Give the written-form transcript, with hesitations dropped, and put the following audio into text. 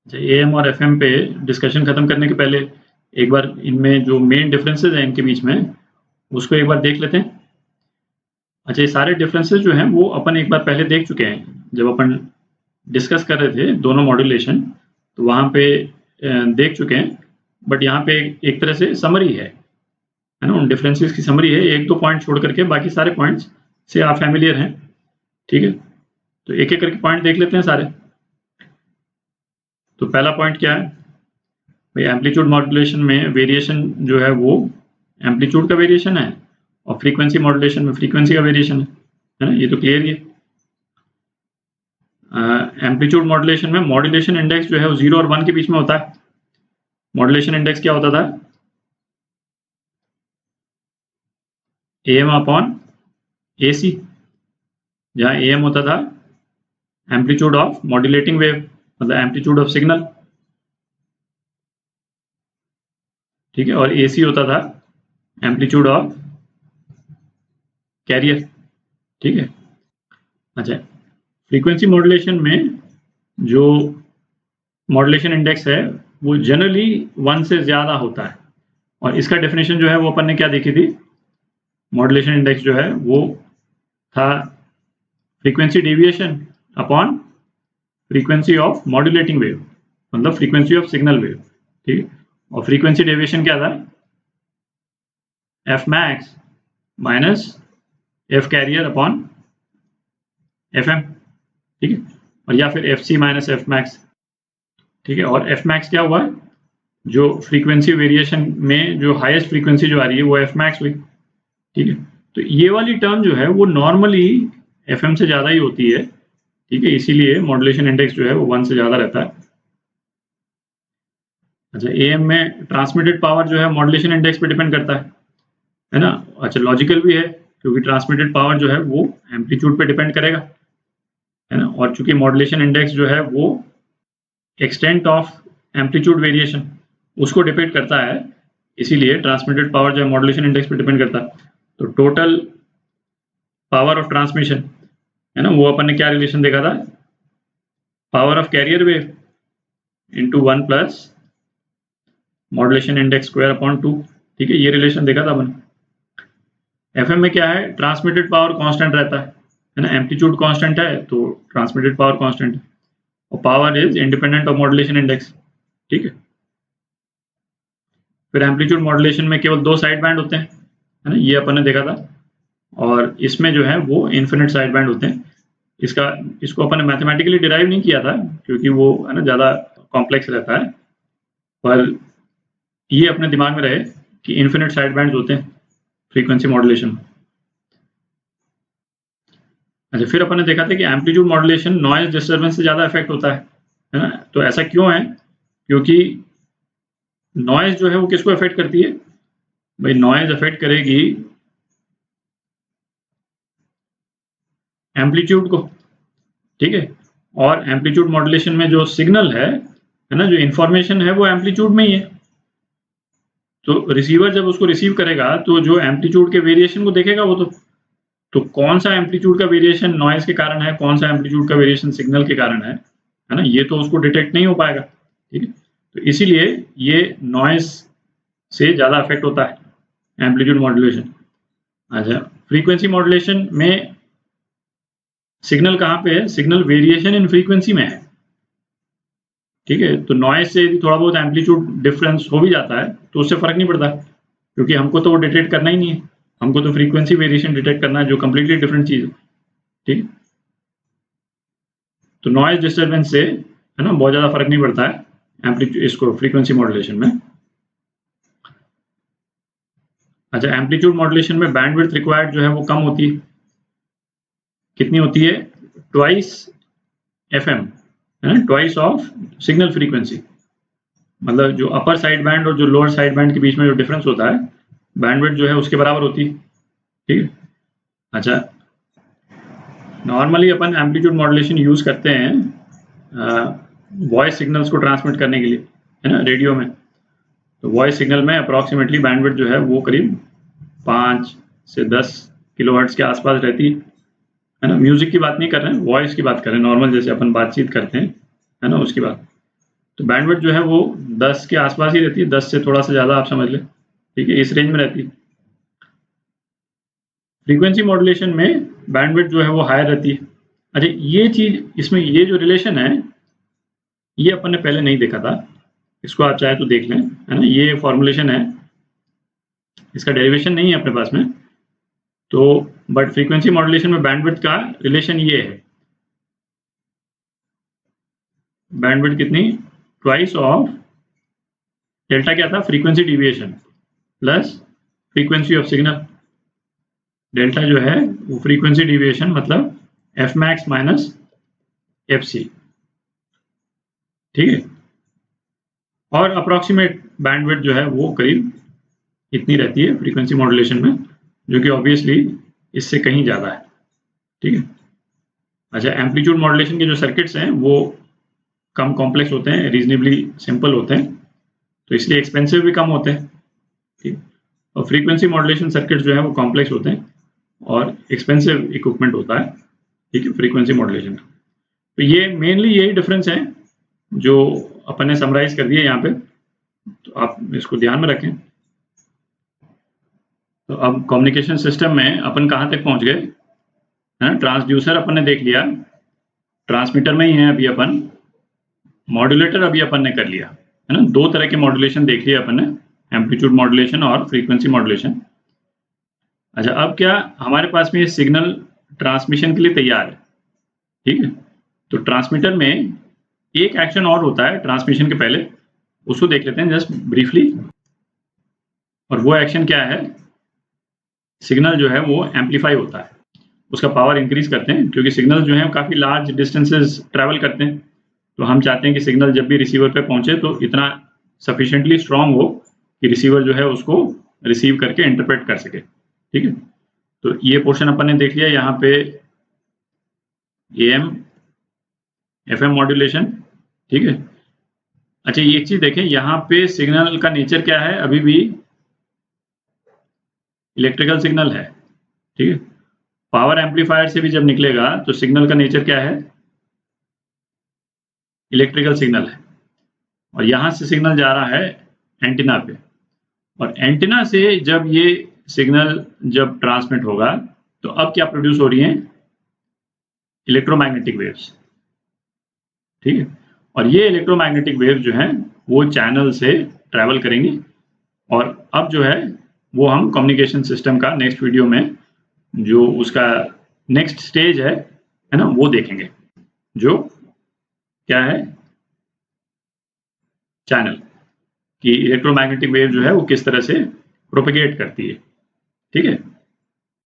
अच्छा, एएम और एफएम पे डिस्कशन खत्म करने के पहले एक बार इनमें जो मेन डिफरेंसेस हैं इनके बीच में उसको एक बार देख लेते हैं। अच्छा, ये सारे डिफरेंसेस जो हैं वो अपन एक बार पहले देख चुके हैं जब अपन डिस्कस कर रहे थे दोनों मॉड्यूलेशन, तो वहाँ पे देख चुके हैं। बट यहाँ पे एक तरह से समरी है ना, उन डिफरेंसेस की समरी है, एक दो पॉइंट छोड़ करके बाकी सारे पॉइंट्स से आप फैमिलियर हैं। ठीक है, तो एक एक करके पॉइंट देख लेते हैं सारे। तो पहला पॉइंट क्या है भाई, एम्पलीट्यूड मॉड्यूलेशन में वेरिएशन जो है वो एम्पलीट्यूड का वेरिएशन है और फ्रीक्वेंसी मॉड्यूलेशन में फ्रीक्वेंसी का वेरिएशन है ना, ये तो क्लियर ही है। एम्पलीट्यूड मॉड्यूलेशन में मॉड्यूलेशन इंडेक्स जो है वो 0 और 1 के बीच में होता है। मॉड्यूलेशन इंडेक्स क्या होता था, AM अपॉन AC, जहाँ AM होता था एम्पलीट्यूड ऑफ मॉड्यूलेटिंग वेव, मतलब एम्पलीट्यूड ऑफ सिग्नल। ठीक है, और AC होता था एम्पलीट्यूड ऑफ कैरियर। ठीक है। अच्छा, फ्रीक्वेंसी मॉड्यूलेशन में जो मॉड्यूलेशन इंडेक्स है वो जनरली 1 से ज़्यादा होता है, और इसका डेफिनेशन जो है वो अपन ने क्या देखी थी, मॉड्यूलेशन इंडेक्स जो है वो था frequency deviation upon frequency of modulating wave, मतलब फ्रीक्वेंसी ऑफ सिग्नल वेव। ठीक है, और फ्रीक्वेंसी डेविएशन क्या था, F max minus F carrier upon F M. ठीक है, और या फिर F C minus F max. ठीक है, और एफ मैक्स क्या हुआ, जो फ्रीक्वेंसी वेरिएशन में जो हाईएस्ट फ्रीक्वेंसी जो आ रही है वो एफ मैक्स हुई। ठीक है, तो ये वाली टर्म जो है वो नॉर्मली एफ एम से ज़्यादा ही होती है। ठीक है, इसीलिए मॉड्यूलेशन इंडेक्स जो है वो 1 से ज़्यादा रहता है। अच्छा, एएम में ट्रांसमिटेड पावर जो है मॉड्यूलेशन इंडेक्स पे डिपेंड करता है ना। अच्छा, लॉजिकल भी है क्योंकि ट्रांसमिटेड पावर जो है वो एम्पलीट्यूड पे डिपेंड करेगा, है ना। और चूंकि मॉड्यूलेशन इंडेक्स जो है वो एक्सटेंट ऑफ एम्पलीट्यूड वेरिएशन उसको डिपेंड करता है, इसीलिए ट्रांसमिटेड पावर जो है मॉड्यूलेशन इंडेक्स पे डिपेंड करता है। तो टोटल पावर ऑफ ट्रांसमिशन है ना, वो अपन ने क्या रिलेशन देखा था, power of carrier wave into 1 plus modulation index square upon 2। ठीक है, ये रिलेशन देखा था अपन। एफएम में क्या है, ट्रांसमिटेड पावर कांस्टेंट रहता है ना, एम्पलीट्यूड कांस्टेंट है तो ट्रांसमिटेड पावर कांस्टेंट है, और power is independent of modulation index. ठीक है, फिर एम्पलीट्यूड मॉड्यूलेशन में केवल 2 साइड बैंड होते हैं, है ना, ये अपन ने देखा था। और इसमें जो है वो इन्फिनिट साइड बैंड होते हैं। इसको अपन ने मैथमेटिकली डिराइव नहीं किया था क्योंकि वो है ना ज़्यादा कॉम्प्लेक्स रहता है, पर ये अपने दिमाग में रहे कि इन्फिनिट साइड बैंड होते हैं फ्रीक्वेंसी मॉड्यूलेशन। अच्छा, फिर अपन ने देखा था कि एम्पलीट्यूड मॉड्यूलेशन नॉइज डिस्टर्बेंस से ज़्यादा इफेक्ट होता है ना। तो ऐसा क्यों है, क्योंकि नॉइज जो है वो किसको इफेक्ट करती है भाई, नॉइज इफेक्ट करेगी एम्पलीट्यूड को। ठीक है, और एम्पलीट्यूड मॉड्यूलेशन में जो सिग्नल है ना, जो इंफॉर्मेशन है वो एम्पलीट्यूड में ही है। तो रिसीवर जब उसको रिसीव करेगा तो जो एम्पलीट्यूड के वेरिएशन को देखेगा वो तो कौन सा एम्पलीट्यूड का वेरिएशन नॉइज के कारण है, कौन सा एम्पलीट्यूड का वेरिएशन सिग्नल के कारण है ना, ये तो उसको डिटेक्ट नहीं हो पाएगा। ठीक है, तो इसीलिए ये नॉइज से ज़्यादा अफेक्ट होता है एम्पलीट्यूड मॉड्यूलेशन। अच्छा, फ्रीक्वेंसी मॉड्यूलेशन में सिग्नल कहाँ पे है, सिग्नल वेरिएशन इन फ्रीक्वेंसी में है। ठीक है, तो नॉइज से यदि थोड़ा बहुत एम्पलीट्यूड डिफरेंस हो भी जाता है तो उससे फर्क नहीं पड़ता, क्योंकि हमको तो वो डिटेक्ट करना ही नहीं है, हमको तो फ्रीक्वेंसी वेरिएशन डिटेक्ट करना है जो कंप्लीटली डिफरेंट चीज़ है। ठीक, तो नॉइज डिस्टर्बेंस से है ना बहुत ज़्यादा फर्क नहीं पड़ता है एम्पलीट्यूड इसको फ्रीक्वेंसी मॉड्यूलेशन में। अच्छा, एम्पलीट्यूड मॉड्यूलेशन में बैंडविड्थ रिक्वायर्ड जो है वो कम होती है, कितनी होती है, ट्वाइस FM, है ना, ट्वाइस ऑफ सिग्नल फ्रीक्वेंसी। मतलब जो अपर साइड बैंड और जो लोअर साइड बैंड के बीच में जो डिफरेंस होता है बैंडविड्थ जो है उसके बराबर होती है। ठीक है। अच्छा, नॉर्मली अपन एम्पलीट्यूड मॉड्यूलेशन यूज करते हैं वॉइस सिग्नल्स को ट्रांसमिट करने के लिए, है ना, रेडियो में। तो वॉइस सिग्नल में अप्रॉक्सीमेटली बैंडविड्थ जो है वो करीब 5 से 10 किलोहर्ट्ज के आसपास रहती है ना। म्यूजिक की बात नहीं कर रहे हैं, वॉइस की बात कर रहे हैं, नॉर्मल जैसे अपन बातचीत करते हैं, है ना, उसकी बात। तो बैंडविड्थ जो है वो 10 के आसपास ही रहती है, 10 से थोड़ा सा ज़्यादा आप समझ लें, ठीक है, इस रेंज में रहती है। फ्रीक्वेंसी मॉड्यूलेशन में बैंडविड्थ जो है वो हायर रहती है। अच्छा, ये चीज़, इसमें ये जो रिलेशन है, ये अपन ने पहले नहीं देखा था, इसको आप चाहे तो देख लें, है ना, ये फॉर्मुलेशन है, इसका डेरिवेशन नहीं है अपने पास में, तो बट फ्रीक्वेंसी मॉड्यूलेशन में बैंडविड्थ का रिलेशन ये है, बैंडविड्थ कितनी, ट्वाइस ऑफ डेल्टा क्या था, frequency deviation plus frequency of signal. Delta जो है वो फ्रीक्वेंसी डिविएशन मतलब F max minus F C, ठीक है। और अप्रॉक्सीमेट बैंडविड्थ जो है वो करीब इतनी रहती है फ्रीक्वेंसी मॉड्यूलेशन में, जो कि ऑब्वियसली इससे कहीं ज़्यादा है, ठीक है। अच्छा, एम्पलीट्यूड मॉड्यूलेशन के जो सर्किट्स हैं वो कम कॉम्प्लेक्स होते हैं, रीजनेबली सिंपल होते हैं, तो इसलिए एक्सपेंसिव भी कम होते हैं, ठीक। और फ्रीक्वेंसी मॉड्यूलेशन सर्किट जो है वो कॉम्प्लेक्स होते हैं और एक्सपेंसिव इक्विपमेंट होता है, ठीक है, फ्रीक्वेंसी मॉड्यूलेशन का। तो ये मेनली यही डिफरेंस है जो अपन ने समराइज कर दिया यहाँ पे, तो आप इसको ध्यान में रखें। तो अब कम्युनिकेशन सिस्टम में अपन कहाँ तक पहुँच गए, है ना, ट्रांसड्यूसर अपन ने देख लिया, ट्रांसमीटर में ही है अभी अपन, मॉड्यूलेटर अभी अपन ने कर लिया, है ना, दो तरह के मॉड्यूलेशन देख लिया अपन ने, एम्पलीट्यूड मॉड्यूलेशन और फ्रीक्वेंसी मॉड्यूलेशन। अच्छा, अब क्या हमारे पास में ये सिग्नल ट्रांसमिशन के लिए तैयार है, ठीक है। तो ट्रांसमीटर में एक एक्शन और होता है ट्रांसमिशन के पहले, उसको देख लेते हैं जस्ट ब्रीफली। और वो एक्शन क्या है, सिग्नल जो है वो एम्पलीफाई होता है, उसका पावर इंक्रीज करते हैं, क्योंकि सिग्नल जो है काफ़ी लार्ज डिस्टेंसेस ट्रैवल करते हैं, तो हम चाहते हैं कि सिग्नल जब भी रिसीवर पे पहुंचे तो इतना सफिशिएंटली स्ट्रांग हो कि रिसीवर जो है उसको रिसीव करके इंटरप्रेट कर सके, ठीक है। तो ये पोर्शन अपन ने देख लिया, यहाँ पे AM FM मॉड्यूलेशन, ठीक है। अच्छा, ये एक चीज देखें, यहाँ पे सिग्नल का नेचर क्या है, अभी भी इलेक्ट्रिकल सिग्नल है, ठीक है। पावर एम्पलीफायर से भी जब निकलेगा तो सिग्नल का नेचर क्या है, इलेक्ट्रिकल सिग्नल है। और यहाँ से सिग्नल जा रहा है एंटीना पे, और एंटीना से जब ये सिग्नल जब ट्रांसमिट होगा तो अब क्या प्रोड्यूस हो रही हैं, इलेक्ट्रोमैग्नेटिक वेव्स, ठीक है। और ये इलेक्ट्रोमैग्नेटिक वेव्स जो हैं वो चैनल से ट्रैवल करेंगी, और अब जो है वो हम कम्युनिकेशन सिस्टम का नेक्स्ट वीडियो में जो उसका नेक्स्ट स्टेज है ना, वो देखेंगे, जो क्या है, चैनल कि इलेक्ट्रोमैग्नेटिक वेव जो है वो किस तरह से प्रोपेगेट करती है, ठीक है।